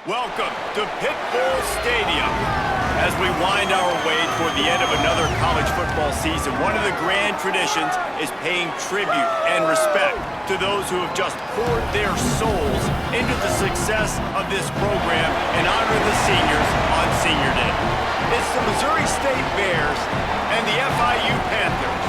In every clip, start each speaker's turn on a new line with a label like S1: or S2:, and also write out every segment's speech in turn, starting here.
S1: Welcome to Pitbull Stadium. As we wind our way toward the end of another college football season, one of the grand traditions is paying tribute and respect to those who have just poured their souls into the success of this program and honor the seniors on Senior Day. It's the Missouri State Bears and the FIU Panthers.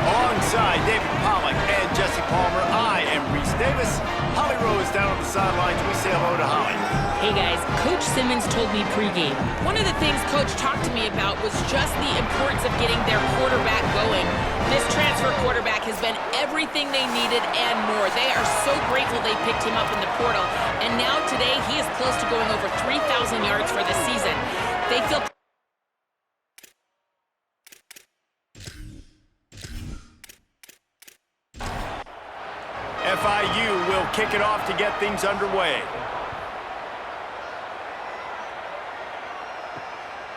S1: Alongside David Pollack and Jesse Palmer, I am Reese Davis. Holly Rose down on the sidelines. We say hello to Holly.
S2: Hey guys, Coach Simmons told me pregame. One of the things Coach talked to me about was just the importance of getting their quarterback going. This transfer quarterback has been everything they needed and more. They are so grateful they picked him up in the portal. And now today, he is close to going over 3,000 yards for the season. They feel
S1: FIU will kick it off to get things underway.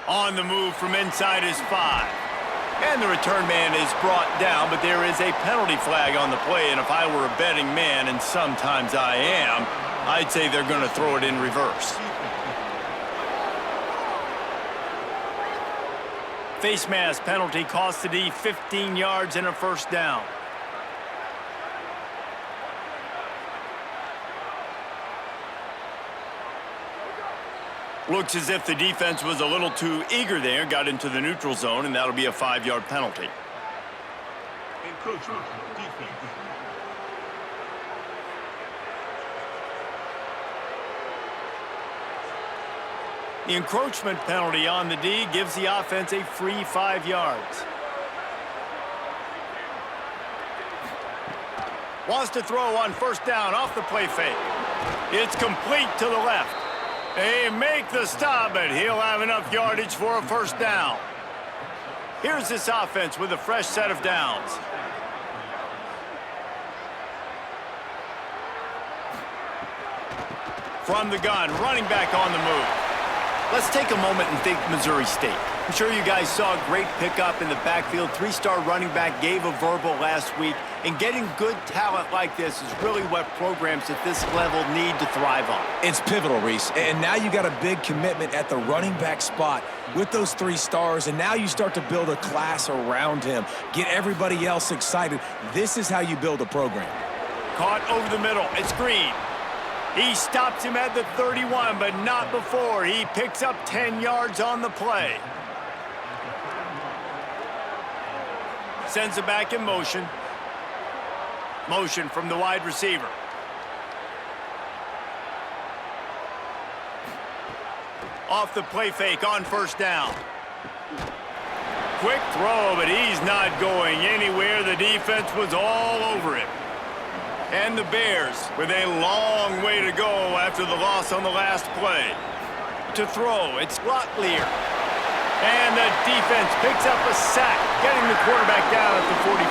S1: On the move from inside his 5. And the return man is brought down, but there is a penalty flag on the play, and if I were a betting man, and sometimes I am, I'd say they're going to throw it in reverse. Face mask penalty costs the D 15 yards and a first down. Looks as if the defense was a little too eager there, got into the neutral zone, and that'll be a 5-yard penalty.
S3: Encroachment defense.
S1: The encroachment penalty on the D gives the offense a free 5 yards. Wants to throw on first down off the play fake. It's complete to the left. They make the stop, but he'll have enough yardage for a first down. Here's this offense with a fresh set of downs. From the gun, running back on the move. Let's take a moment and think Missouri State. I'm sure you guys saw a great pickup in the backfield. 3-star running back gave a verbal last week. And getting good talent like this is really what programs at this level need to thrive on.
S4: It's pivotal, Reese. And now you got a big commitment at the running back spot with those 3 stars. And now you start to build a class around him. Get everybody else excited. This is how you build a program.
S1: Caught over the middle. It's Green. He stops him at the 31, but not before. He picks up 10 yards on the play. Sends it back in motion. Motion from the wide receiver. Off the play fake on first down. Quick throw, but he's not going anywhere. The defense was all over him. And the Bears with a long way to go after the loss on the last play. To throw, it's Locklear. And the defense picks up a sack, getting the quarterback down at the 44.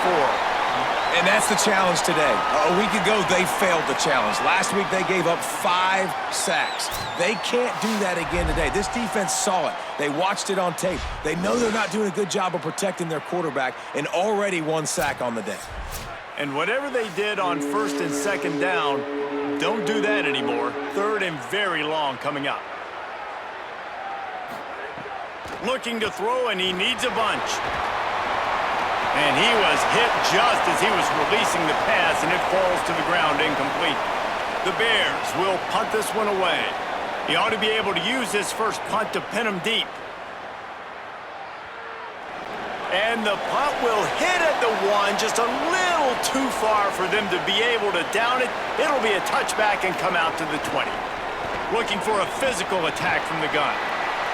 S4: And that's the challenge today. A week ago, they failed the challenge. Last week, they gave up 5 sacks. They can't do that again today. This defense saw it. They watched it on tape. They know they're not doing a good job of protecting their quarterback, and already 1 sack on the day.
S1: And whatever they did on first and second down, don't do that anymore. Third and very long coming up. Looking to throw, and he needs a bunch. And he was hit just as he was releasing the pass, and it falls to the ground incomplete. The Bears will punt this one away. He ought to be able to use this first punt to pin him deep. And the punt will hit at the 1, just a little too far for them to be able to down it. It'll be a touchback and come out to the 20. Looking for a physical attack from the gun.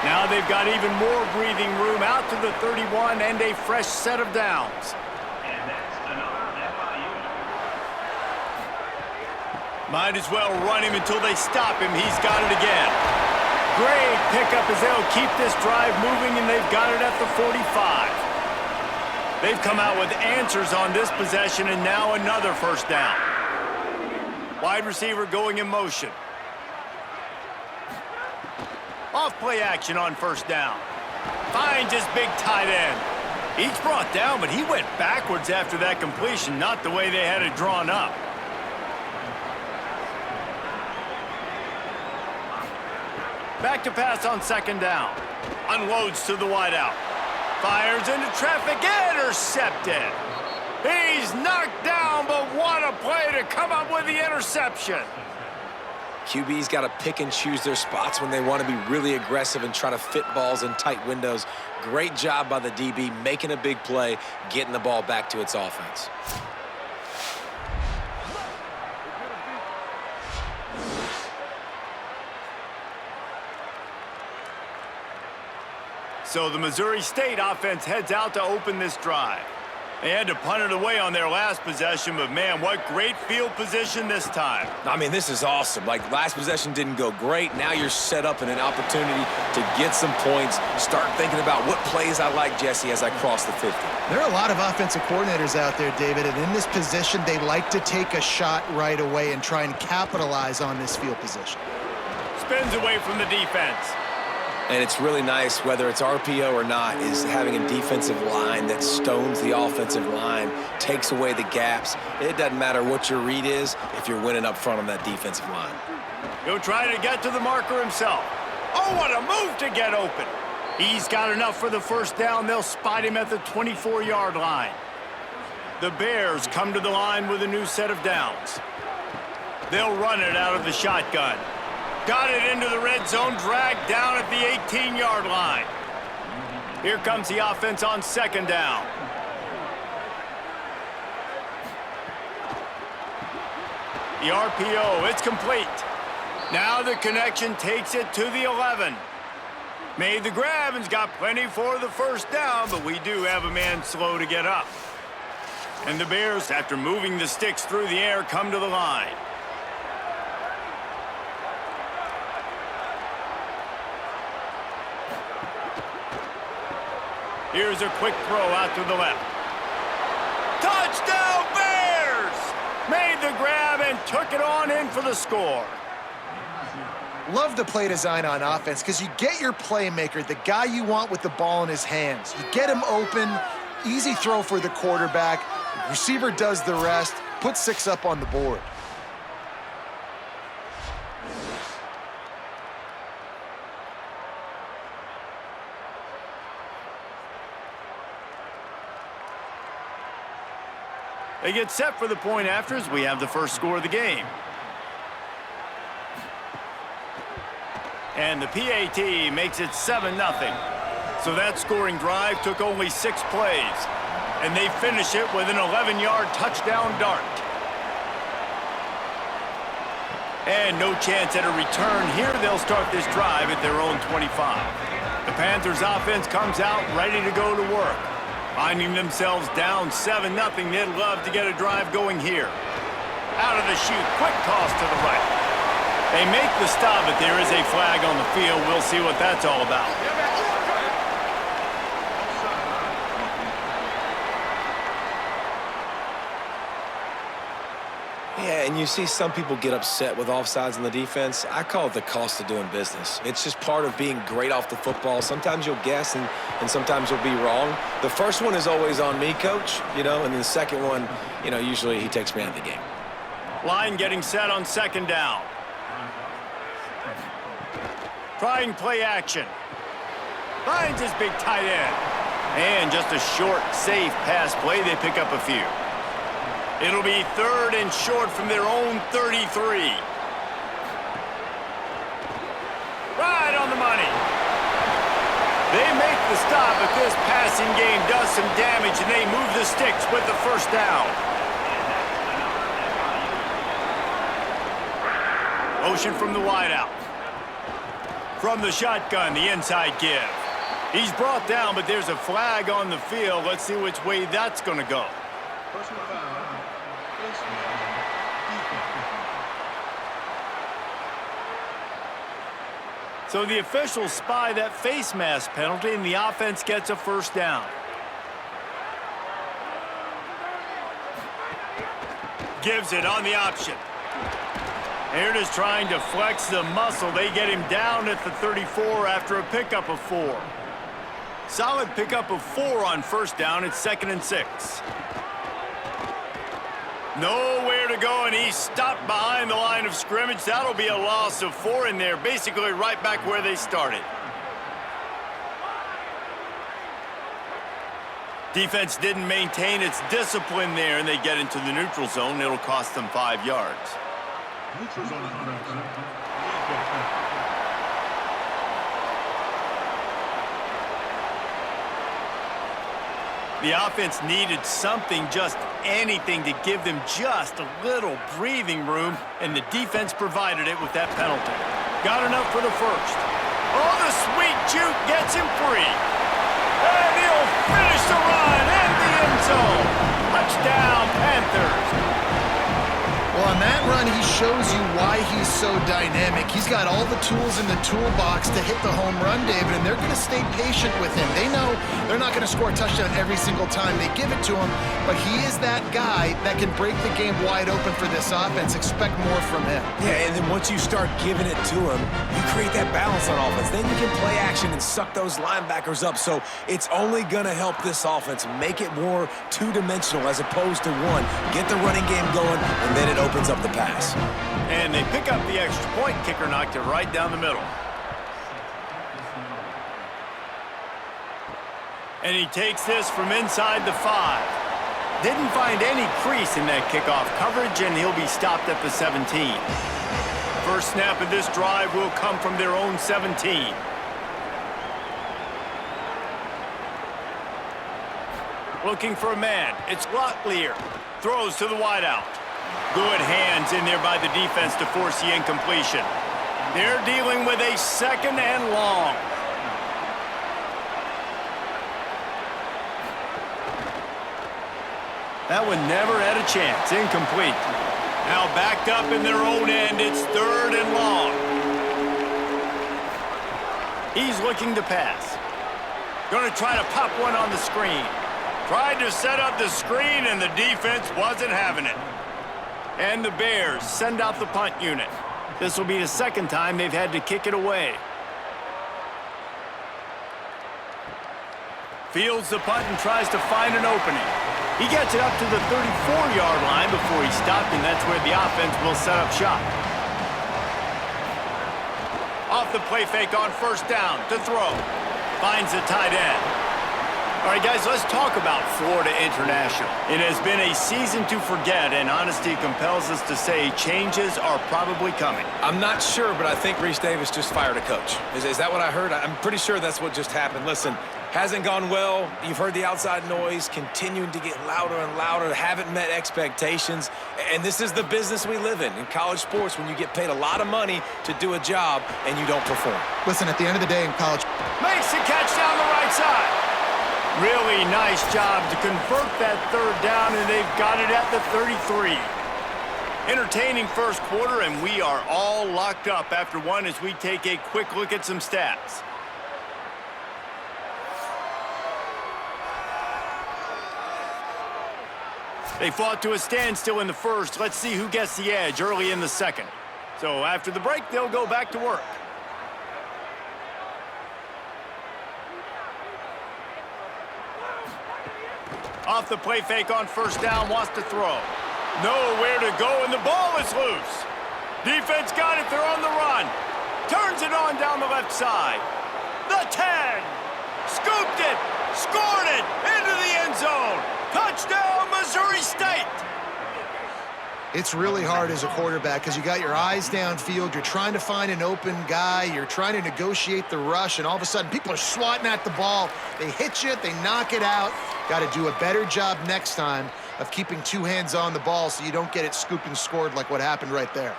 S1: Now they've got even more breathing room out to the 31 and a fresh set of downs.
S3: And that's another FIU.
S1: Might as well run him until they stop him. He's got it again. Great pickup as they'll keep this drive moving, and they've got it at the 45. They've come out with answers on this possession, and now another first down. Wide receiver going in motion. Off play action on first down. Finds his big tight end. He's brought down, but he went backwards after that completion, not the way they had it drawn up. Back to pass on second down. Unloads to the wideout. Fires into traffic, intercepted. He's knocked down, but what a play to come up with the interception.
S4: QB's got to pick and choose their spots when they want to be really aggressive and try to fit balls in tight windows. Great job by the DB, making a big play, getting the ball back to its offense.
S1: So the Missouri State offense heads out to open this drive. They had to punt it away on their last possession, but man, what great field position this time.
S4: I mean, this is awesome. Like, last possession didn't go great. Now you're set up in an opportunity to get some points. Start thinking about what plays I like, Jesse, as I cross the 50.
S5: There are a lot of offensive coordinators out there, David, and in this position, they like to take a shot right away and try and capitalize on this field position.
S1: Spins away from the defense.
S4: And it's really nice, whether it's RPO or not, is having a defensive line that stones the offensive line, takes away the gaps. It doesn't matter what your read is if you're winning up front on that defensive line.
S1: He'll try to get to the marker himself. Oh, what a move to get open. He's got enough for the first down. They'll spot him at the 24-yard line. The Bears come to the line with a new set of downs. They'll run it out of the shotgun. Got it into the red zone, dragged down at the 18-yard line. Here comes the offense on second down. The RPO, it's complete. Now the connection takes it to the 11. Made the grab and's got plenty for the first down, but we do have a man slow to get up. And the Bears, after moving the sticks through the air, come to the line. Here's a quick throw out to the left. Touchdown, Bears! Made the grab and took it on in for the score.
S5: Love the play design on offense because you get your playmaker, the guy you want with the ball in his hands. You get him open, easy throw for the quarterback. The receiver does the rest, put 6 up on the board.
S1: They get set for the point after as we have the first score of the game. And the PAT makes it 7-0. So that scoring drive took only 6 plays. And they finish it with an 11-yard touchdown dart. And no chance at a return here. They'll start this drive at their own 25. The Panthers offense comes out ready to go to work. Finding themselves down 7-0, they'd love to get a drive going here. Out of the chute, quick toss to the right. They make the stop, but there is a flag on the field. We'll see what that's all about.
S4: Yeah, and you see some people get upset with offsides on the defense. I call it the cost of doing business. It's just part of being great off the football. Sometimes you'll guess and sometimes you'll be wrong. The first one is always on me, coach, and then the second one, usually he takes me out of the game.
S1: Line getting set on second down. Trying play action. Finds his big tight end. And just a short, safe pass play. They pick up a few. It'll be 3rd and short from their own 33. Right on the money. They make the stop, but this passing game does some damage, and they move the sticks with the first down. Motion from the wideout. From the shotgun, the inside give. He's brought down, but there's a flag on the field. Let's see which way that's going to go. So the officials spy that face mask penalty, and the offense gets a first down. Gives it on the option. Here it is trying to flex the muscle. They get him down at the 34 after a pickup of 4. Solid pickup of 4 on first down. It's 2nd and 6. Nowhere to go, and he's stopped behind the line of scrimmage. That'll be a loss of 4 in there, basically right back where they started. Defense didn't maintain its discipline there, and they get into the neutral zone. It'll cost them 5 yards.
S3: Neutral zone infraction.
S1: The offense needed something, just anything, to give them just a little breathing room, and the defense provided it with that penalty. Got enough for the first. Oh, the sweet juke gets him free. And he'll finish the run in the end zone. Touchdown, Panthers.
S5: Well, on that run, he shows you why he's so dynamic. He's got all the tools in the toolbox to hit the home run, David, and they're going to stay patient with him. They know they're not going to score a touchdown every single time they give it to him, but he is that guy that can break the game wide open for this offense. Expect more from him.
S4: Yeah, and then once you start giving it to him, you create that balance on offense. Then you can play action and suck those linebackers up. So it's only going to help this offense make it more two-dimensional as opposed to one. Get the running game going, and then it opens up the pass.
S1: And they pick up the extra point. Kicker knocked it right down the middle. And he takes this from inside the 5. Didn't find any crease in that kickoff coverage, and he'll be stopped at the 17. First snap of this drive will come from their own 17. Looking for a man. It's Locklear. Throws to the wideout. Good hands in there by the defense to force the incompletion. They're dealing with a 2nd and long. That one never had a chance. Incomplete. Now backed up in their own end. It's 3rd and long. He's looking to pass. Going to try to pop one on the screen. Tried to set up the screen, and the defense wasn't having it. And the Bears send out the punt unit. This will be the 2nd time they've had to kick it away. Fields the punt and tries to find an opening. He gets it up to the 34-yard line before he stopped, and that's where the offense will set up shop. Off the play fake on 1st down to throw. Finds the tight end. All right, guys, let's talk about Florida International. It has been a season to forget, and honesty compels us to say changes are probably coming.
S4: I'm not sure, but I think Reese Davis just fired a coach. Is that what I heard? I'm pretty sure that's what just happened. Listen, hasn't gone well. You've heard the outside noise continuing to get louder and louder. Haven't met expectations. And this is the business we live in college sports, when you get paid a lot of money to do a job and you don't perform.
S5: Listen, at the end of the day in college...
S1: Makes the catch down the right side. Really nice job to convert that 3rd down, and they've got it at the 33. Entertaining first quarter, and we are all locked up after one as we take a quick look at some stats. They fought to a standstill in the first. Let's see who gets the edge early in the 2nd. So after the break, they'll go back to work. Off the play fake on 1st down, wants to throw. Nowhere to go, and the ball is loose. Defense got it, they're on the run. Turns it on down the left side. The 10. Scooped it, scored it, into the end zone. Touchdown, Missouri State.
S5: It's really hard as a quarterback because you got your eyes downfield. You're trying to find an open guy. You're trying to negotiate the rush, and all of a sudden people are swatting at the ball. They hit you, they knock it out. Got to do a better job next time of keeping 2 hands on the ball so you don't get it scooped and scored like what happened right there.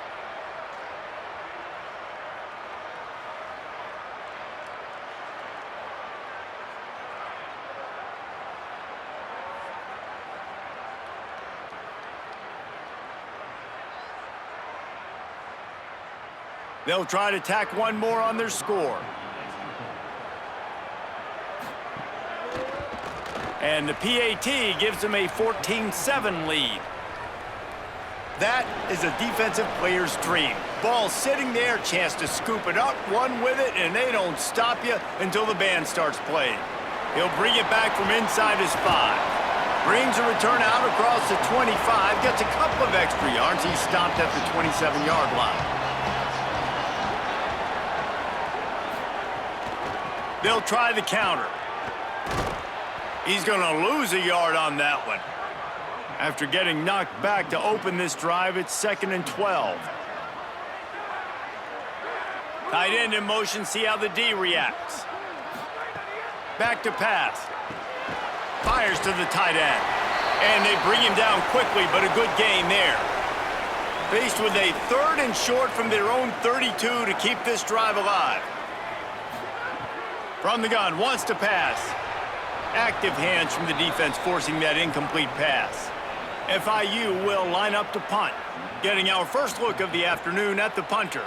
S1: They'll try to tack one more on their score. And the PAT gives them a 14-7 lead. That is a defensive player's dream. Ball sitting there, chance to scoop it up, run with it, and they don't stop you until the band starts playing. He'll bring it back from inside his 5. Brings a return out across the 25. Gets a couple of extra yards. He stopped at the 27-yard line. They'll try the counter. He's going to lose a yard on that one. After getting knocked back to open this drive, it's 2nd and 12. Tight end in motion, see how the D reacts. Back to pass. Fires to the tight end. And they bring him down quickly, but a good gain there. Faced with a 3rd and short from their own 32 to keep this drive alive. From the gun, wants to pass. Active hands from the defense forcing that incomplete pass. FIU will line up to punt. Getting our first look of the afternoon at the punter.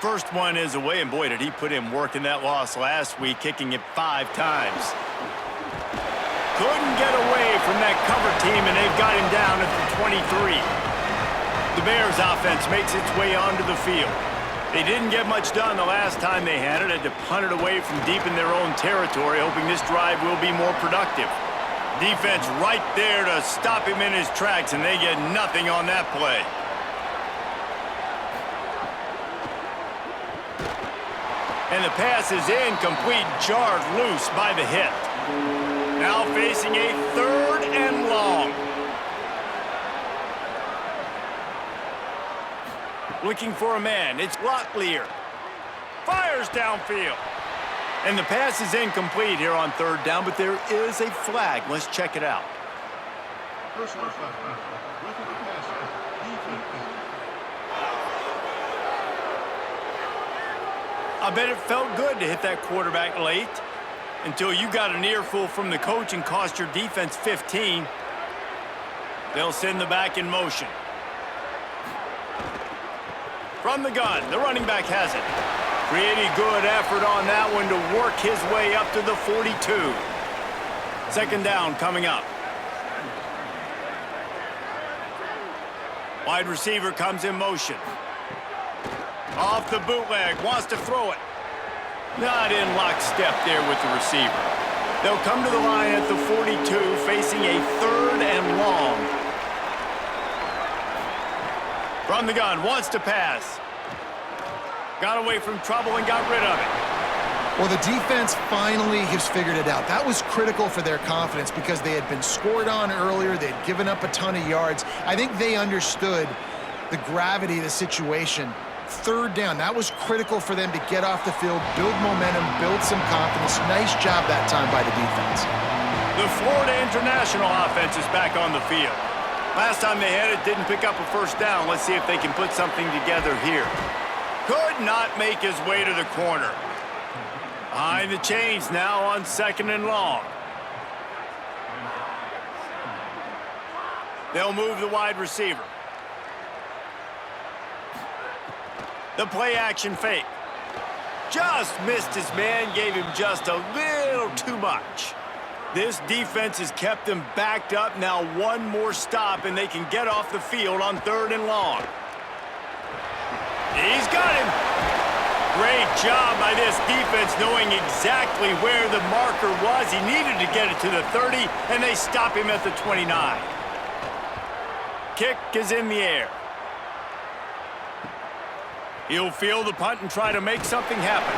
S1: First one is away, and boy, did he put in work in that loss last week, kicking it 5 times. Couldn't get away from that cover team, and they've got him down at the 23. The Bears offense makes its way onto the field. They didn't get much done the last time they had it to punt it away from deep in their own territory, hoping this drive will be more productive. Defense right there to stop him in his tracks, and they get nothing on that play. And the pass is incomplete, jarred loose by the hit. Now facing a 3rd and long. Looking for a man, it's Locklear. Fires downfield. And the pass is incomplete here on 3rd down, but there is a flag. Let's check it out.
S3: Personal flag. Roughing the passer. Defense.
S1: I bet it felt good to hit that quarterback late until you got an earful from the coach and cost your defense 15. They'll send the back in motion. From the gun, the running back has it. Pretty good effort on that one to work his way up to the 42. 2nd down coming up. Wide receiver comes in motion. Off the bootleg, wants to throw it. Not in lockstep there with the receiver. They'll come to the line at the 42, facing a 3rd and long. From the gun, wants to pass. Got away from trouble and got rid of it.
S5: Well, the defense finally has figured it out. That was critical for their confidence because they had been scored on earlier. They had given up a ton of yards. I think they understood the gravity of the situation. 3rd down, that was critical for them to get off the field, build momentum, build some confidence. Nice job that time by the defense.
S1: The Florida International offense is back on the field. Last time they had it, didn't pick up a 1st down. Let's see if they can put something together here. Could not make his way to the corner. Behind the chains now on 2nd and long. They'll move the wide receiver. The play-action fake. Just missed his man, gave him just a little too much. This defense has kept them backed up. Now one more stop, and they can get off the field on 3rd and long. He's got him. Great job by this defense knowing exactly where the marker was. He needed to get it to the 30, and they stop him at the 29. Kick is in the air. He'll field the punt and try to make something happen.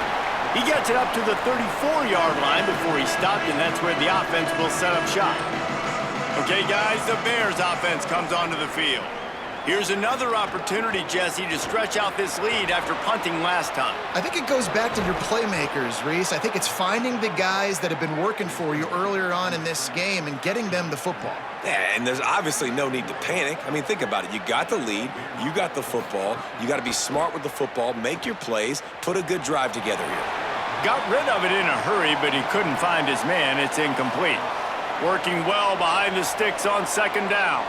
S1: He gets it up to the 34-yard line before he stopped, and that's where the offense will set up shop. Okay, guys, the Bears offense comes onto the field. Here's another opportunity, Jesse, to stretch out this lead after punting last time.
S5: I think it goes back to your playmakers, Reese. I think it's finding the guys that have been working for you earlier on in this game and getting them the football.
S4: Yeah, and there's obviously no need to panic. I mean, think about it. You got the lead. You got the football. You got to be smart with the football, make your plays, put a good drive together here.
S1: Got rid of it in a hurry, but he couldn't find his man. It's incomplete. Working well behind the sticks on 2nd down.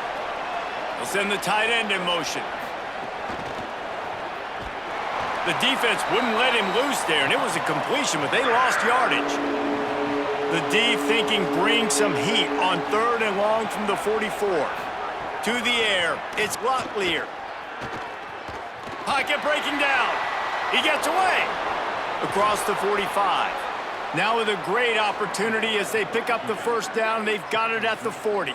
S1: They'll send the tight end in motion. The defense wouldn't let him loose there, and it was a completion, but they lost yardage. The D thinking bring some heat on 3rd and long from the 44. To the air, it's Locklear. Pocket breaking down. He gets away. Across the 45. Now with a great opportunity as they pick up the first down. They've got it at the 40.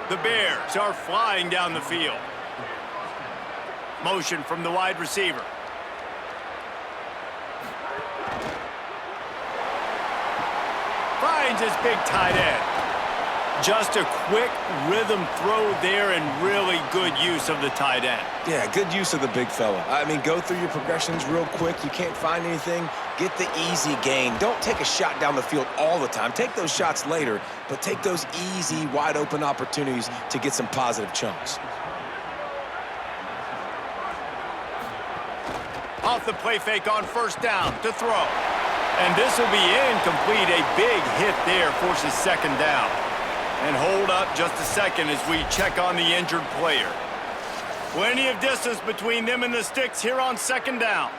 S1: The Bears are flying down the field. Motion from the wide receiver. Finds his big tight end. Just a quick rhythm throw there and really good use of the tight end.
S4: Yeah, good use of the big fella. I mean, go through your progressions real quick. You can't find anything, get the easy gain. Don't take a shot down the field all the time. Take those shots later, but take those easy, wide-open opportunities to get some positive chunks.
S1: Off the play fake on first down to throw. And this will be incomplete. A big hit there forces second down. And hold up just a second as we check on the injured player. Plenty of distance between them and the sticks here on second down.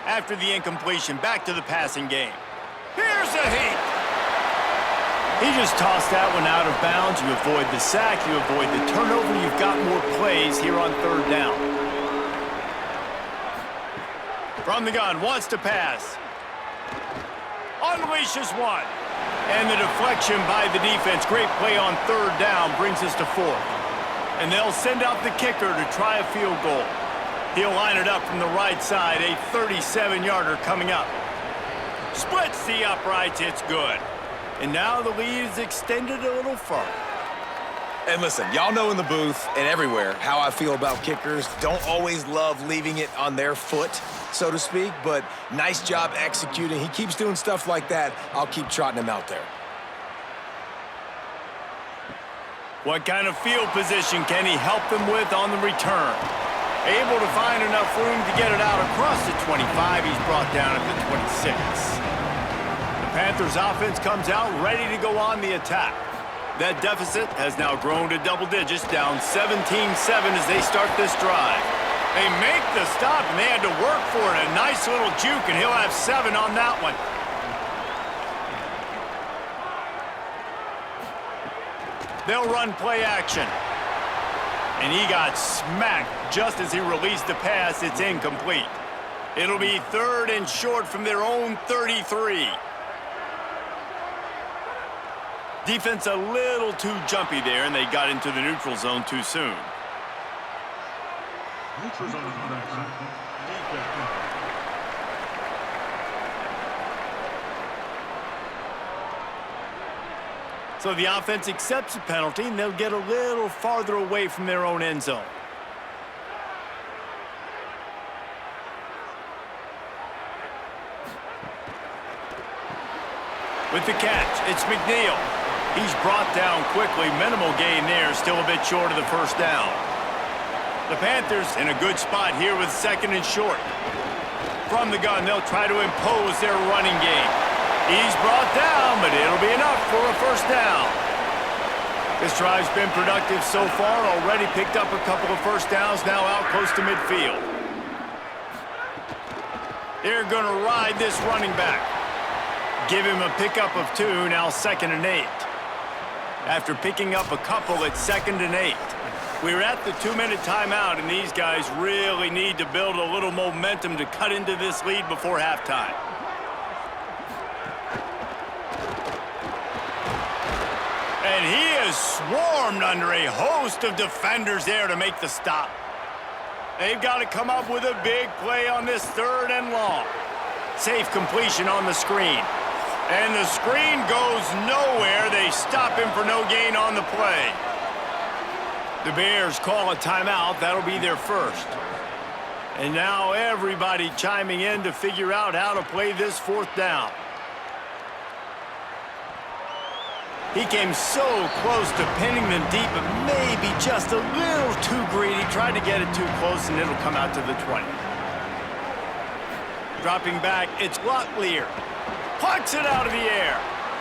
S1: After the incompletion, back to the passing game. Here's a heat. He just tossed that one out of bounds. You avoid the sack, you avoid the turnover. You've got more plays here on third down. From the gun, wants to pass. Unleashes one. And the deflection by the defense. Great play on third down brings us to fourth. And they'll send out the kicker to try a field goal. He'll line it up from the right side. A 37-yarder coming up. Splits the uprights. It's good. And now the lead is extended a little further.
S4: And listen, y'all know in the booth and everywhere how I feel about kickers. Don't always love leaving it on their foot, so to speak, but nice job executing. He keeps doing stuff like that. I'll keep trotting him out there.
S1: What kind of field position can he help them with on the return? Able to find enough room to get it out across the 25. He's brought down at the 26. The Panthers offense comes out ready to go on the attack. That deficit has now grown to double digits, down 17-7 as they start this drive. They make the stop, and they had to work for it. A nice little juke, and he'll have 7 on that one. They'll run play action. And he got smacked just as he released the pass. It's incomplete. It'll be third and short from their own 33. Defense a little too jumpy there, and they got into the neutral zone too soon.
S3: Neutral zone infraction. Defense.
S1: So the offense accepts the penalty, and they'll get a little farther away from their own end zone. With the catch, it's McNeil. He's brought down quickly. Minimal gain there, still a bit short of the first down. The Panthers in a good spot here with second and short. From the gun, they'll try to impose their running game. He's brought down, but it'll be enough for a first down. This drive's been productive so far. Already picked up a couple of first downs, now out close to midfield. They're going to ride this running back. Give him a pickup of 2, now 2nd and 8. After picking up a couple, it's 2nd and 8. We're at the 2-minute timeout, and these guys really need to build a little momentum to cut into this lead before halftime. And he is swarmed under a host of defenders there to make the stop. They've got to come up with a big play on this 3rd and long. Safe completion on the screen. And the screen goes nowhere. They stop him for no gain on the play. The Bears call a timeout. That'll be their first. And now everybody chiming in to figure out how to play this 4th down. He came so close to pinning them deep, but maybe just a little too greedy. Tried to get it too close, and it'll come out to the 20. Dropping back, it's Locklear. Plucks it out of the air.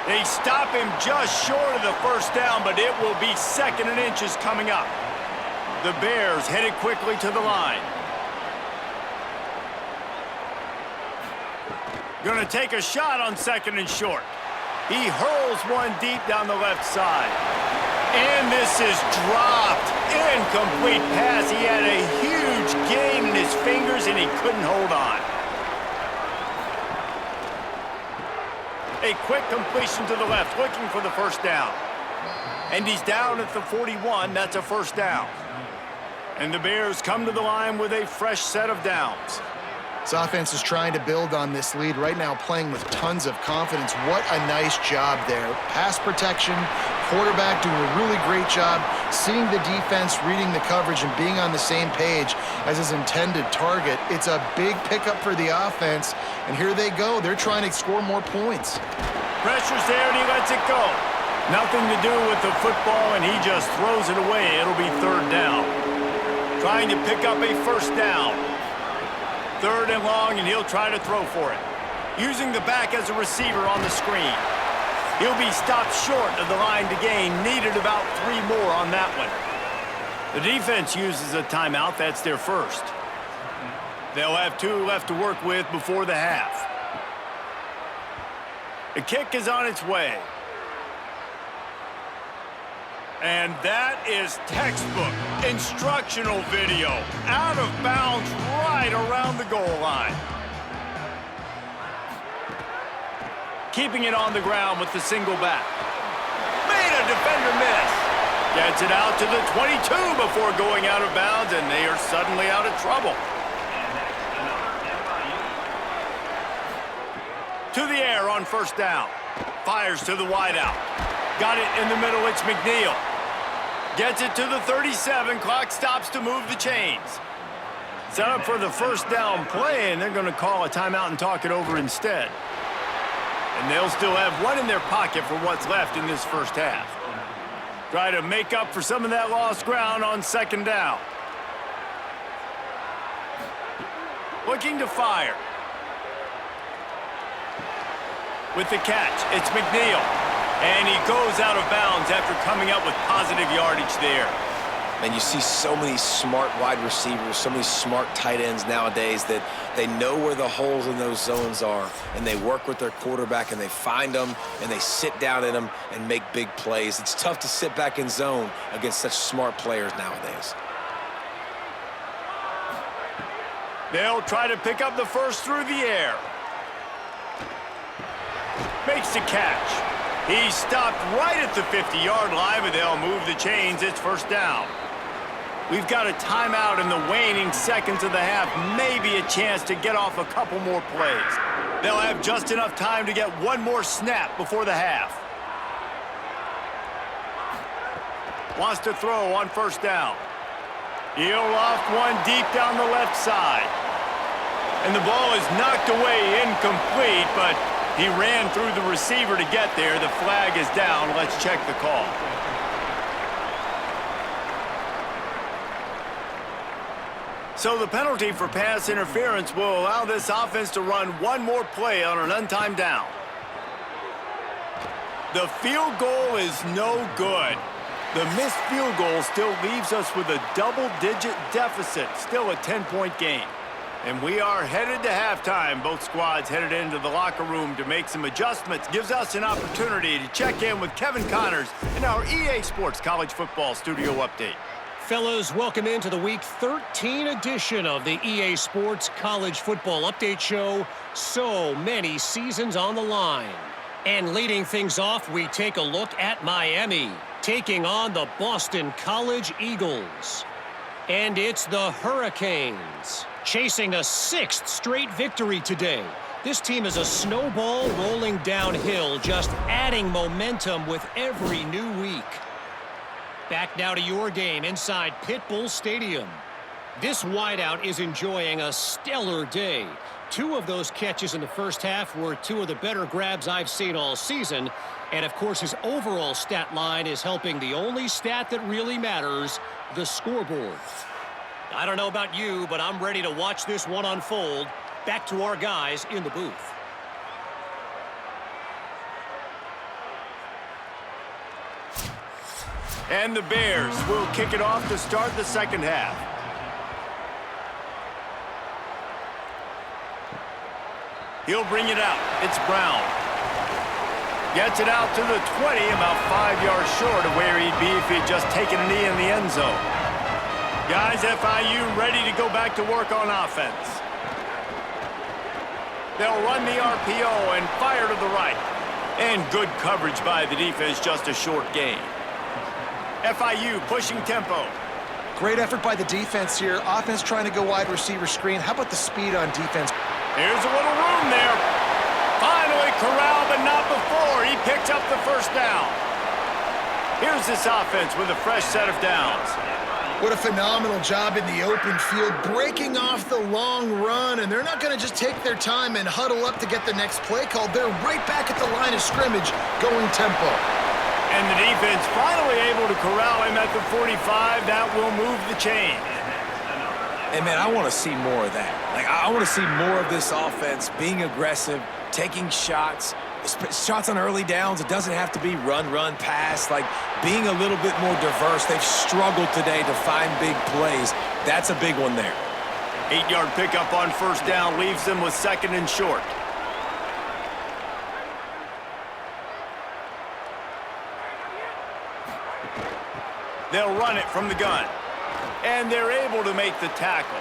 S1: They stop him just short of the first down, but it will be 2nd and inches coming up. The Bears headed quickly to the line. Gonna take a shot on 2nd and short. He hurls one deep down the left side. And this is dropped. Incomplete pass. He had a huge gain in his fingers, and he couldn't hold on. A quick completion to the left, looking for the first down. And he's down at the 41. That's a first down. And the Bears come to the line with a fresh set of downs.
S5: This offense is trying to build on this lead right now, playing with tons of confidence. What a nice job there. Pass protection, quarterback doing a really great job, seeing the defense, reading the coverage, and being on the same page as his intended target. It's a big pickup for the offense, and here they go. They're trying to score more points.
S1: Pressure's there, and he lets it go. Nothing to do with the football, and he just throws it away. It'll be third down. Trying to pick up a first down. Third and long, and he'll try to throw for it. Using the back as a receiver on the screen. He'll be stopped short of the line to gain. Needed about 3 more on that one. The defense uses a timeout. That's their first. They'll have 2 left to work with before the half. The kick is on its way. And that is textbook instructional video. Out of bounds right around the goal line. Keeping it on the ground with the single back. Made a defender miss. Gets it out to the 22 before going out of bounds, and they are suddenly out of trouble. To the air on first down. Fires to the wideout. Got it in the middle, it's McNeil. Gets it to the 37, clock stops to move the chains. Set up for the first down play, and they're going to call a timeout and talk it over instead. And they'll still have 1 in their pocket for what's left in this first half. Try to make up for some of that lost ground on second down. Looking to fire. With the catch, it's McNeil. And he goes out of bounds after coming up with positive yardage there.
S4: And you see so many smart wide receivers, so many smart tight ends nowadays that they know where the holes in those zones are, and they work with their quarterback, and they find them, and they sit down in them and make big plays. It's tough to sit back in zone against such smart players nowadays.
S1: They'll try to pick up the first through the air. Makes the catch. He's stopped right at the 50-yard line, but they'll move the chains. It's first down. We've got a timeout in the waning seconds of the half. Maybe a chance to get off a couple more plays. They'll have just enough time to get 1 more snap before the half. Wants to throw on first down. He'll loft one deep down the left side. And the ball is knocked away incomplete, but he ran through the receiver to get there. The flag is down. Let's check the call. So the penalty for pass interference will allow this offense to run 1 more play on an untimed down. The field goal is no good. The missed field goal still leaves us with a double-digit deficit, still a 10-point game. And we are headed to halftime. Both squads headed into the locker room to make some adjustments. Gives us an opportunity to check in with Kevin Connors in our EA Sports College Football Studio Update.
S6: Fellas, welcome into the Week 13 edition of the EA Sports College Football Update Show. So many seasons on the line. And leading things off, we take a look at Miami, taking on the Boston College Eagles. And it's the Hurricanes, chasing a 6th straight victory today. This team is a snowball rolling downhill, just adding momentum with every new week. Back now to your game inside Pitbull Stadium. This wideout is enjoying a stellar day. 2 of those catches in the first half were 2 of the better grabs I've seen all season. And, of course, his overall stat line is helping the only stat that really matters, the scoreboard. I don't know about you, but I'm ready to watch this one unfold. Back to our guys in the booth.
S1: And the Bears will kick it off to start the second half. He'll bring it out. It's Brown. Gets it out to the 20, about 5 yards short of where he'd be if he'd just taken a knee in the end zone. Guys, FIU ready to go back to work on offense. They'll run the RPO and fire to the right. And good coverage by the defense, just a short gain. FIU pushing tempo.
S5: Great effort by the defense here. Offense trying to go wide receiver screen. How about the speed on defense?
S1: Here's a little room there. Finally corralled, but not before. He picks up the first down. Here's this offense with a fresh set of downs.
S5: What a phenomenal job in the open field, breaking off the long run, and they're not going to just take their time and huddle up to get the next play called. They're right back at the line of scrimmage, going tempo.
S1: And the defense finally able to corral him at the 45. That will move the chain.
S4: And, man, I want to see more of that. Like, I want to see more of this offense being aggressive, taking shots on early downs. It doesn't have to be run, pass. Like, being a little bit more diverse. They've struggled today to find big plays. That's a big one there.
S1: 8-yard pickup on first down leaves them with second and short. They'll run it from the gun. And they're able to make the tackle.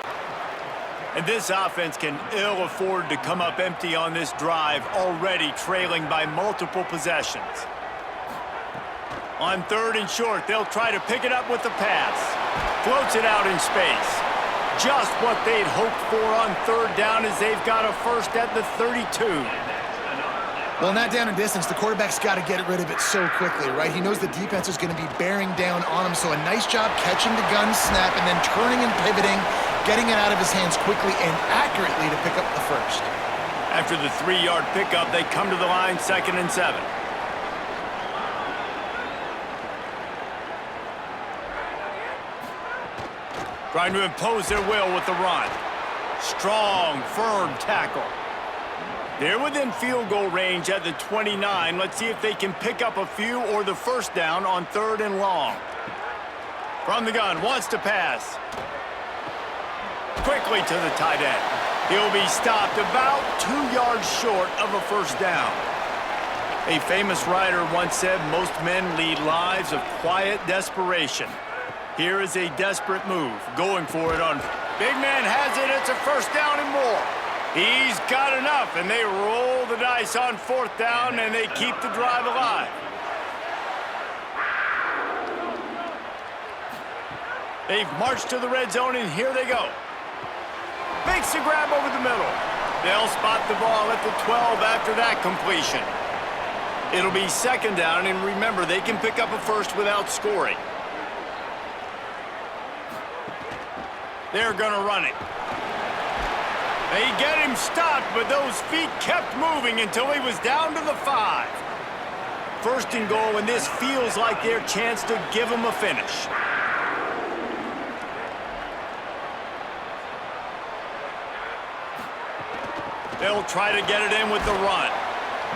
S1: And this offense can ill afford to come up empty on this drive, already trailing by multiple possessions. On third and short, they'll try to pick it up with the pass. Floats it out in space. Just what they'd hoped for on third down as they've got a first at the 32.
S5: Well, not down in distance. The quarterback's got to get rid of it so quickly, right? He knows the defense is going to be bearing down on him, so a nice job catching the gun snap and then turning and pivoting, getting it out of his hands quickly and accurately to pick up the first.
S1: After the 3-yard pickup, they come to the line, 2nd and 7. Trying to impose their will with the run. Strong, firm tackle. They're within field goal range at the 29. Let's see if they can pick up a few or the first down on third and long. From the gun, wants to pass. Quickly to the tight end. He'll be stopped about 2 yards short of a first down. A famous writer once said, most men lead lives of quiet desperation. Here is a desperate move, going for it on. Big man has it, it's a first down and more. He's got enough, and they roll the dice on fourth down, and they keep the drive alive. They've marched to the red zone, and here they go. Makes the grab over the middle. They'll spot the ball at the 12 after that completion. It'll be second down, and remember, they can pick up a first without scoring. They're going to run it. They get him stopped, but those feet kept moving until he was down to the 5. First and goal, and this feels like their chance to give him a finish. They'll try to get it in with the run.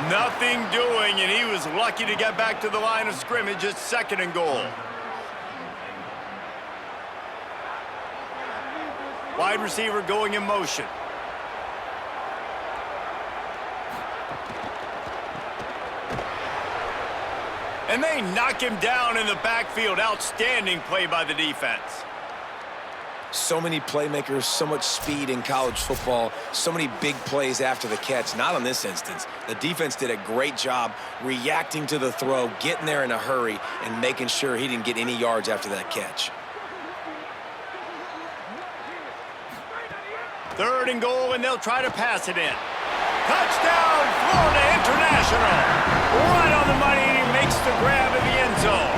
S1: Nothing doing, and he was lucky to get back to the line of scrimmage at 2nd and goal. Wide receiver going in motion. And they knock him down in the backfield. Outstanding play by the defense.
S4: So many playmakers, so much speed in college football, so many big plays after the catch. Not in this instance. The defense did a great job reacting to the throw, getting there in a hurry, and making sure he didn't get any yards after that catch.
S1: 3rd and goal, and they'll try to pass it in. Touchdown, Florida International. Right on the money, and he makes the grab in the end zone.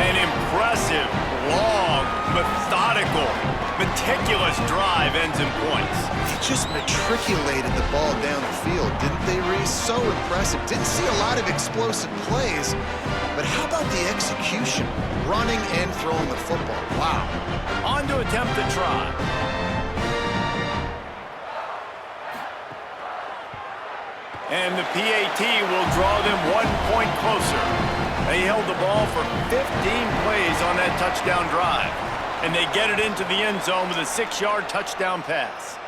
S1: An impressive, long, methodical, meticulous drive ends in points.
S5: They just matriculated the ball down the field, didn't they, Reese? So impressive. Didn't see a lot of explosive plays, but how about the execution? Running and throwing the football. Wow.
S1: On to attempt the try. And the PAT will draw them 1 point closer. They held the ball for 15 plays on that touchdown drive. And they get it into the end zone with a 6-yard touchdown pass.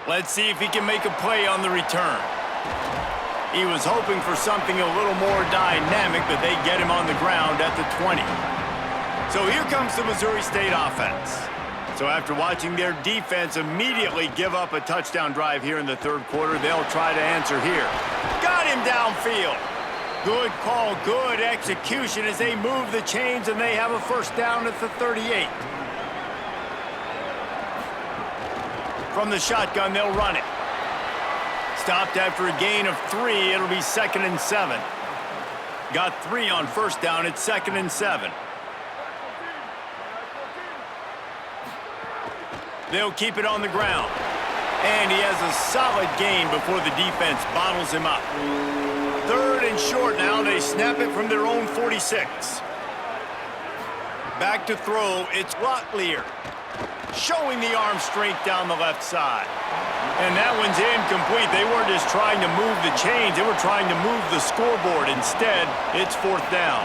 S1: Let's see if he can make a play on the return. He was hoping for something a little more dynamic, but they get him on the ground at the 20. So here comes the Missouri State offense. So after watching their defense immediately give up a touchdown drive here in the third quarter, they'll try to answer here. Got him downfield. Good call, good execution as they move the chains, and they have a first down at the 38. From the shotgun, they'll run it. Stopped after a gain of 3. It'll be 2nd and 7. Got 3 on first down. It's 2nd and 7. They'll keep it on the ground. And he has a solid gain before the defense bottles him up. 3rd and short now. They snap it from their own 46. Back to throw. It's Locklear, showing the arm strength down the left side. And that one's incomplete. They weren't just trying to move the chains. They were trying to move the scoreboard. Instead, it's 4th down.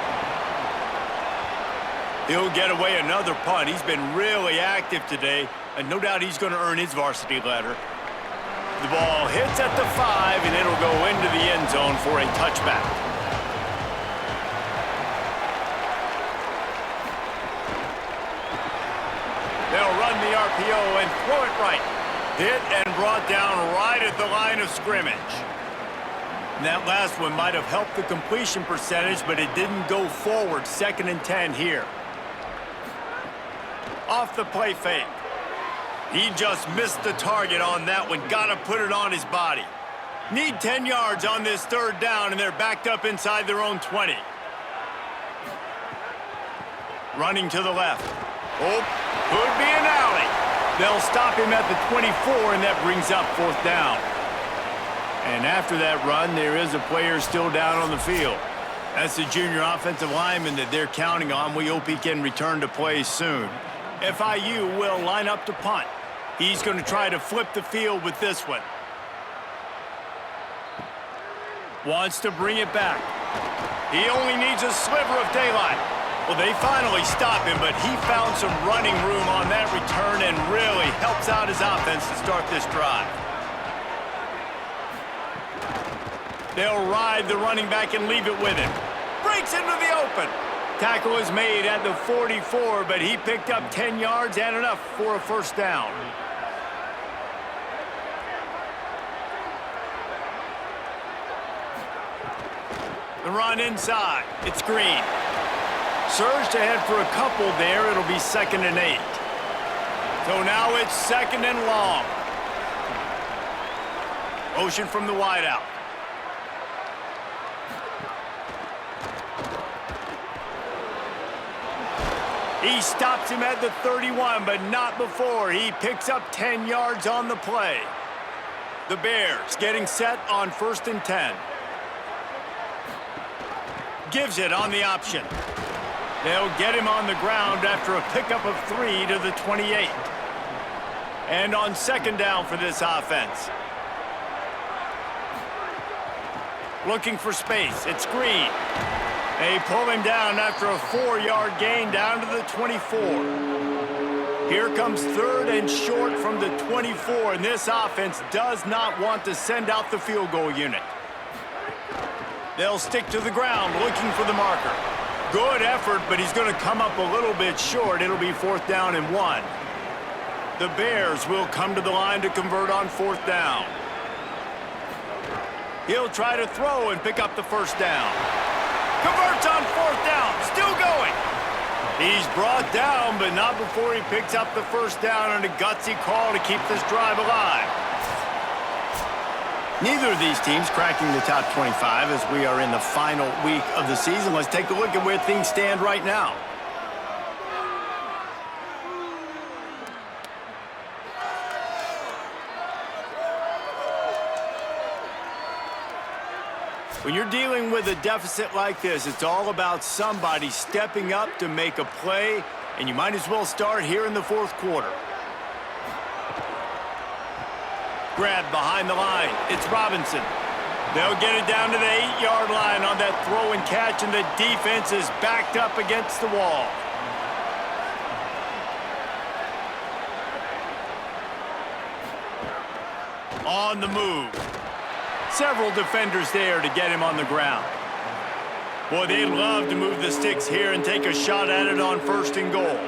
S1: He'll get away another punt. He's been really active today, and no doubt he's going to earn his varsity letter. The ball hits at the 5, and it'll go into the end zone for a touchback. They'll run the RPO and throw it right. Hit and brought down right at the line of scrimmage. And that last one might have helped the completion percentage, but it didn't go forward. 2nd and 10 here. Off the play fake. He just missed the target on that one. Got to put it on his body. Need 10 yards on this 3rd down, and they're backed up inside their own 20. Running to the left. Oh, could be an alley. They'll stop him at the 24, and that brings up 4th down. And after that run, there is a player still down on the field. That's the junior offensive lineman that they're counting on. We hope he can return to play soon. FIU will line up to punt. He's going to try to flip the field with this one. Wants to bring it back. He only needs a sliver of daylight. Well, they finally stop him, but he found some running room on that return and really helps out his offense to start this drive. They'll ride the running back and leave it with him. Breaks into the open. Tackle is made at the 44, but he picked up 10 yards and enough for a first down. The run inside. It's Green. Surged ahead for a couple there. It'll be 2nd and 8. So now it's 2nd and long. Motion from the wideout. He stops him at the 31, but not before. He picks up 10 yards on the play. The Bears getting set on 1st and 10. Gives it on the option. They'll get him on the ground after a pickup of 3 to the 28. And on 2nd down for this offense. Looking for space. It's Green. They pull him down after a 4-yard gain down to the 24. Here comes 3rd and short from the 24, and this offense does not want to send out the field goal unit. They'll stick to the ground looking for the marker. Good effort, but he's going to come up a little bit short. It'll be 4th down and 1. The Bears will come to the line to convert on 4th down. He'll try to throw and pick up the first down. Converts on 4th down, still going. He's brought down, but not before he picks up the first down on a gutsy call to keep this drive alive. Neither of these teams cracking the top 25 as we are in the final week of the season. Let's take a look at where things stand right now. When you're dealing with a deficit like this, it's all about somebody stepping up to make a play, and you might as well start here in the 4th quarter. Grab behind the line. It's Robinson. They'll get it down to the 8-yard line on that throw and catch, and the defense is backed up against the wall. On the move. Several defenders there to get him on the ground. Boy, they'd love to move the sticks here and take a shot at it on 1st and goal.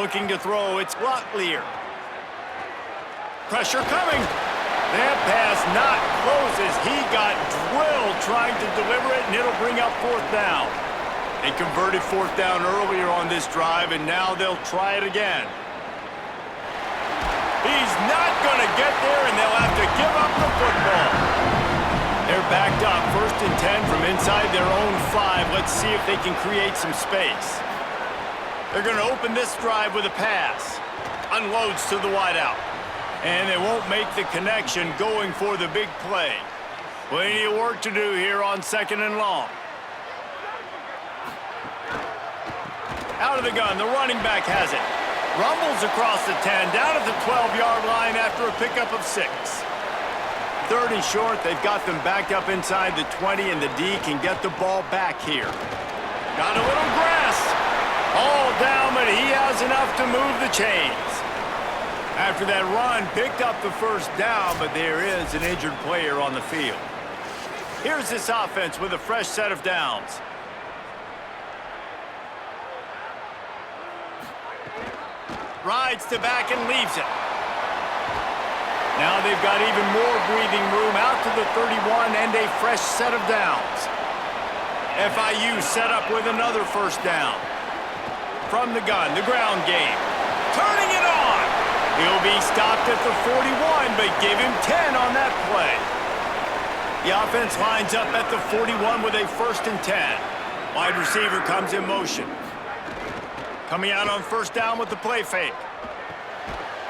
S1: Looking to throw, it's Locklear. Pressure coming. That pass not close as he got drilled trying to deliver it, and it'll bring up 4th down. They converted 4th down earlier on this drive, and now they'll try it again. He's not going to get there, and they'll have to give up the football. They're backed up, 1st and 10 from inside their own 5. Let's see if they can create some space. They're going to open this drive with a pass. Unloads to the wideout. And they won't make the connection going for the big play. Plenty of work to do here on 2nd and long. Out of the gun, the running back has it. Rumbles across the 10, down at the 12-yard line after a pickup of 6. 3rd and short, they've got them backed up inside the 20, and the D can get the ball back here. Got a little grass. All down, but he has enough to move the chains. After that run, picked up the 1st down, but there is an injured player on the field. Here's this offense with a fresh set of downs. Rides to back and leaves it. Now they've got even more breathing room out to the 31 and a fresh set of downs. FIU set up with another 1st down. From the gun, the ground game. Turning it on. He'll be stopped at the 41, but give him 10 on that play. The offense lines up at the 41 with a 1st and 10. Wide receiver comes in motion. Coming out on 1st down with the play fake.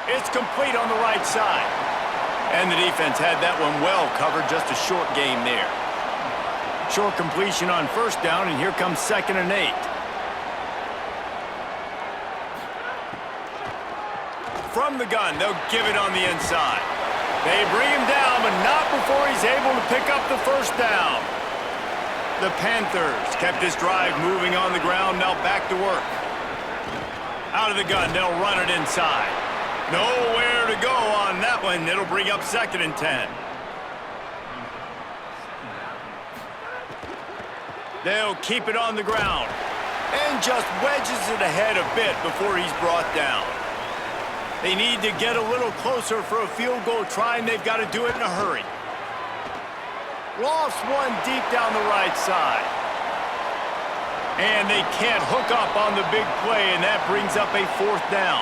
S1: It's complete on the right side. And the defense had that one well covered, just a short game there. Short completion on 1st down, and here comes 2nd and 8. From the gun, they'll give it on the inside. They bring him down, but not before he's able to pick up the 1st down. The Panthers kept this drive moving on the ground, now back to work. Out of the gun, they'll run it inside. Nowhere to go on that one. It'll bring up 2nd and 10. They'll keep it on the ground and just wedges it ahead a bit before he's brought down. They need to get a little closer for a field goal try, and they've got to do it in a hurry. Lofts one deep down the right side. And they can't hook up on the big play, and that brings up a 4th down.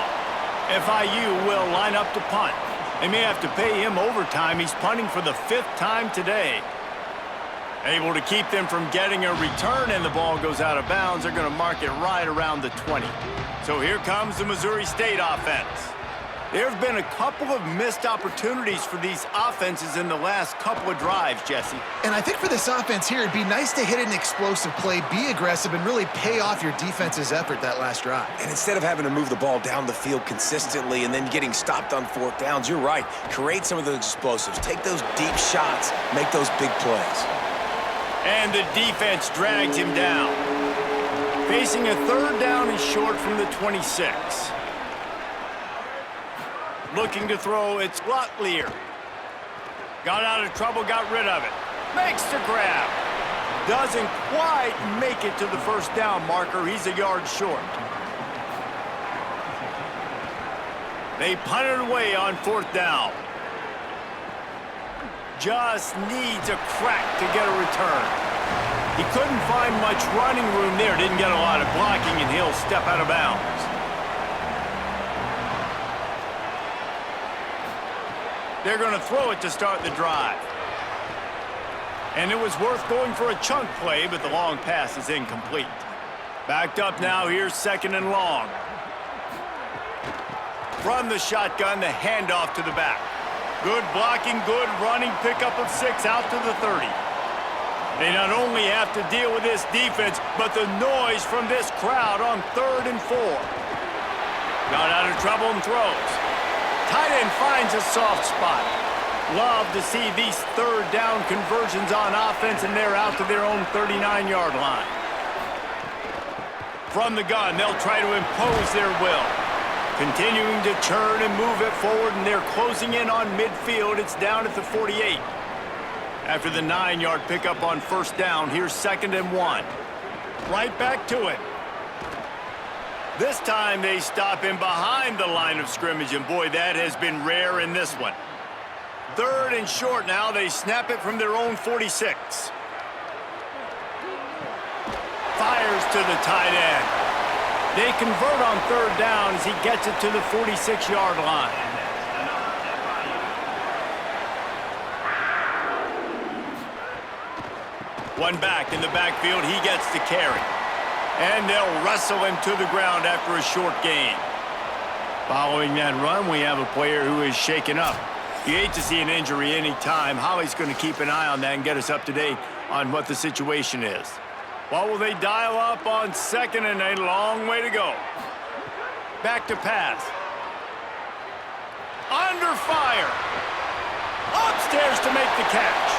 S1: FIU will line up to punt. They may have to pay him overtime. He's punting for the 5th time today. Able to keep them from getting a return, and the ball goes out of bounds. They're going to mark it right around the 20. So here comes the Missouri State offense. There have been a couple of missed opportunities for these offenses in the last couple of drives, Jesse.
S5: And I think for this offense here, it'd be nice to hit an explosive play, be aggressive, and really pay off your defense's effort that last drive.
S4: And instead of having to move the ball down the field consistently and then getting stopped on 4th downs, you're right. Create some of those explosives. Take those deep shots. Make those big plays.
S1: And the defense drags him down. Facing a 3rd down and short from the 26. Looking to throw, it's Locklear. Got out of trouble, got rid of it. Makes the grab. Doesn't quite make it to the 1st down marker. He's a yard short. They punt it away on 4th down. Just needs a crack to get a return. He couldn't find much running room there. Didn't get a lot of blocking, and he'll step out of bounds. They're going to throw it to start the drive. And it was worth going for a chunk play, but the long pass is incomplete. Backed up now, here's 2nd and long. From the shotgun, the handoff to the back. Good blocking, good running, pickup of 6 out to the 30. They not only have to deal with this defense, but the noise from this crowd on 3rd and 4. Got out of trouble and throws. Tight end finds a soft spot. Love to see these 3rd down conversions on offense, and they're out to their own 39-yard line. From the gun, they'll try to impose their will. Continuing to churn and move it forward, and they're closing in on midfield. It's down at the 48. After the 9-yard pickup on first down, here's 2nd and 1. Right back to it. This time they stop him behind the line of scrimmage, and boy, that has been rare in this one. 3rd and short now. They snap it from their own 46. Fires to the tight end. They convert on 3rd down as he gets it to the 46-yard line. One back in the backfield. He gets the carry. And they'll wrestle him to the ground after a short gain. Following that run, we have a player who is shaken up. You hate to see an injury any time. Holly's going to keep an eye on that and get us up to date on what the situation is. What will they dial up on 2nd and a long way to go? Back to pass. Under fire. Upstairs to make the catch.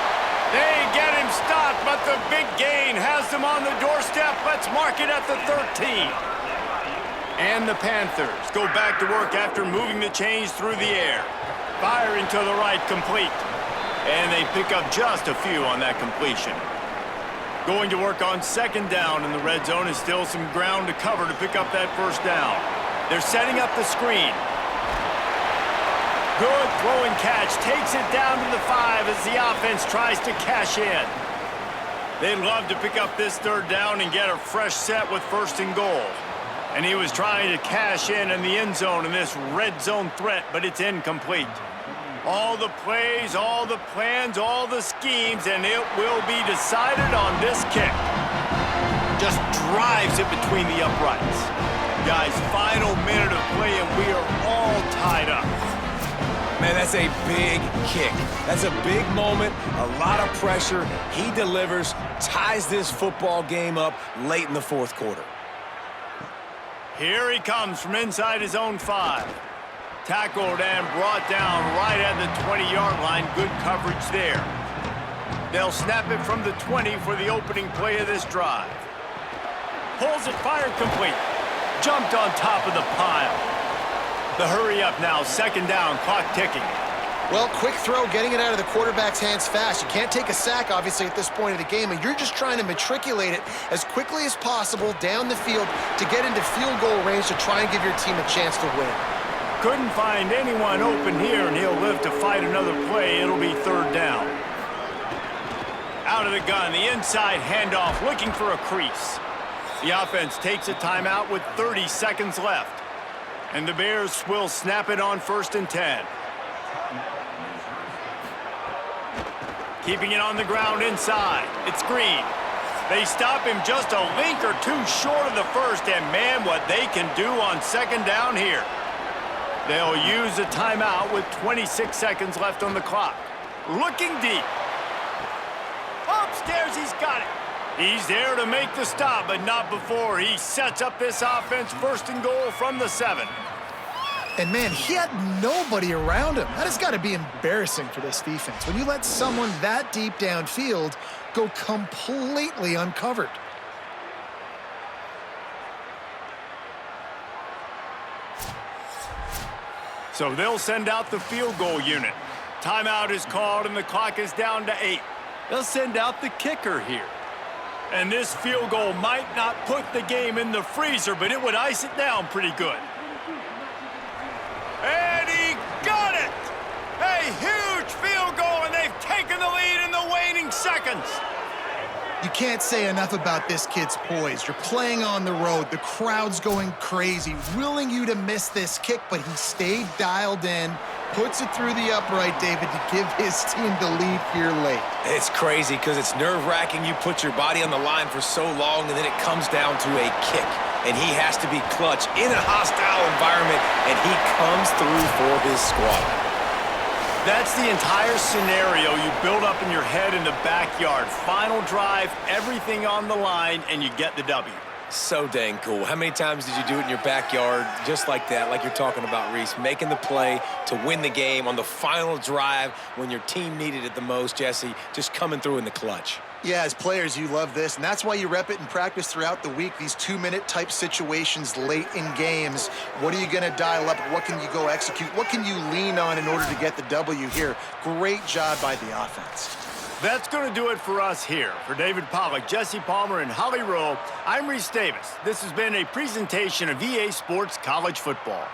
S1: They get him stopped, but the big gain has them on the doorstep. Let's mark it at the 13. And the Panthers go back to work after moving the chains through the air. Firing to the right, complete. And they pick up just a few on that completion. Going to work on 2nd down in the red zone is still some ground to cover to pick up that first down. They're setting up the screen. Good throwing catch, takes it down to the 5 as the offense tries to cash in. They'd love to pick up this 3rd down and get a fresh set with 1st and goal. And he was trying to cash in the end zone in this red zone threat, but it's incomplete. All the plays, all the plans, all the schemes, and it will be decided on this kick. Just drives it between the uprights. Guys, final minute of play, and we are all tied up.
S4: Man, that's a big kick. That's a big moment, a lot of pressure. He delivers, ties this football game up late in the 4th quarter.
S1: Here he comes from inside his own 5. Tackled and brought down right at the 20-yard line. Good coverage there. They'll snap it from the 20 for the opening play of this drive. Pulls it, fired complete. Jumped on top of the pile. The hurry up now, 2nd down, clock ticking.
S5: Well, quick throw, getting it out of the quarterback's hands fast. You can't take a sack, obviously, at this point of the game, and you're just trying to matriculate it as quickly as possible down the field to get into field goal range to try and give your team a chance to win.
S1: Couldn't find anyone open here, and he'll live to fight another play. It'll be 3rd down. Out of the gun, the inside handoff, looking for a crease. The offense takes a timeout with 30 seconds left. And the Bears will snap it on 1st and 10. Keeping it on the ground inside. It's Green. They stop him just a link or two short of the 1st, and man, what they can do on 2nd down here. They'll use a timeout with 26 seconds left on the clock. Looking deep. Upstairs, he's got it. He's there to make the stop, but not before he sets up this offense 1st and goal from the 7.
S5: And man, he had nobody around him. That has got to be embarrassing for this defense. When you let someone that deep downfield go completely uncovered.
S1: So they'll send out the field goal unit. Timeout is called and the clock is down to 8. They'll send out the kicker here. And this field goal might not put the game in the freezer, but it would ice it down pretty good. And he got it! A huge field goal, and they've taken the lead in the waning seconds.
S5: You can't say enough about this kid's poise. You're playing on the road. The crowd's going crazy, willing you to miss this kick, but he stayed dialed in, puts it through the upright, David, to give his team the lead here late.
S4: It's crazy because it's nerve-wracking. You put your body on the line for so long, and then it comes down to a kick. And he has to be clutch in a hostile environment, and he comes through for his squad.
S1: That's the entire scenario you build up in your head in the backyard. Final drive, everything on the line, and you get the W.
S4: So dang cool. How many times did you do it in your backyard just like that, like you're talking about, Reese? Making the play to win the game on the final drive when your team needed it the most, Jesse, just coming through in the clutch.
S5: Yeah, as players, you love this, and that's why you rep it in practice throughout the week, these 2-minute type situations late in games. What are you going to dial up? What can you go execute? What can you lean on in order to get the W here? Great job by the offense.
S1: That's going to do it for us here. For David Pollack, Jesse Palmer, and Holly Rowe, I'm Reese Davis. This has been a presentation of EA Sports College Football.